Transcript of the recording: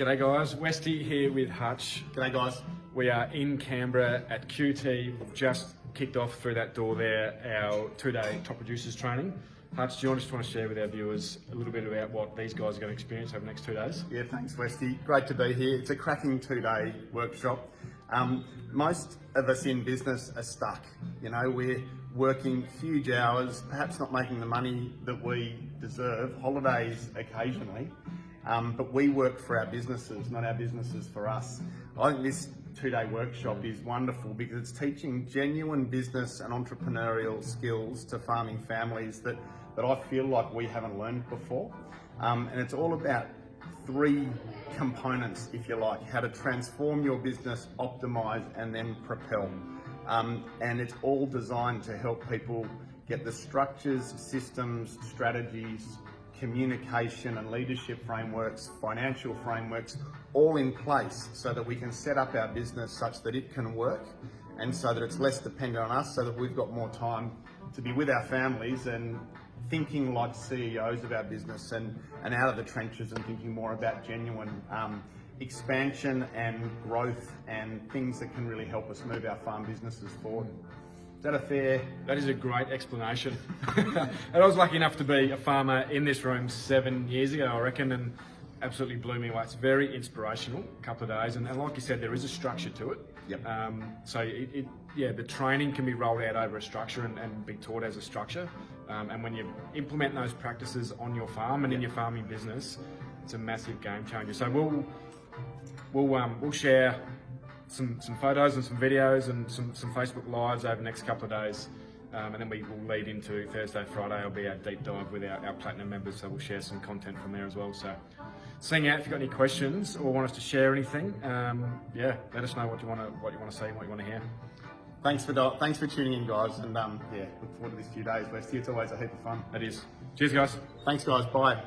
G'day guys, Westy here with Hutch. G'day guys. We are in Canberra at QT. We've just kicked off through that door there our 2-day top producers training. Hutch, do you just want to share with our viewers a little bit about what these guys are going to experience over the next 2 days? Yeah, thanks Westy. Great to be here. It's a cracking 2-day workshop. Most of us in business are stuck. You know, we're working huge hours, perhaps not making the money that we deserve, holidays occasionally, but we work for our businesses, not our businesses for us. I think this 2-day workshop is wonderful because it's teaching genuine business and entrepreneurial skills to farming families that I feel like we haven't learned before. And it's all about 3 components, if you like: how to transform your business, optimize, and then propel. And it's all designed to help people get the structures, systems, strategies, communication and leadership frameworks, financial frameworks, all in place so that we can set up our business such that it can work and so that it's less dependent on us, so that we've got more time to be with our families and thinking like CEOs of our business and out of the trenches and thinking more about genuine expansion and growth and things that can really help us move our farm businesses forward. Is that a fair? That is a great explanation. And I was lucky enough to be a farmer in this room 7 years ago, I reckon, and absolutely blew me away. It's very inspirational, a couple of days, and like you said, there is a structure to it. Yep. So the training can be rolled out over a structure and be taught as a structure. And when you implement those practices on your farm and in your farming business, it's a massive game changer. So we'll share some photos and some videos and some Facebook Lives over the next couple of days. And then we will lead into Thursday, Friday. Will be our deep dive with our Platinum members, so we'll share some content from there as well. So sing out if you've got any questions or want us to share anything. Let us know what you want to see and what you want to hear. Thanks for tuning in, guys, and look forward to this few days, Westy. It's always a heap of fun. It is. Cheers, guys. Thanks, guys. Bye.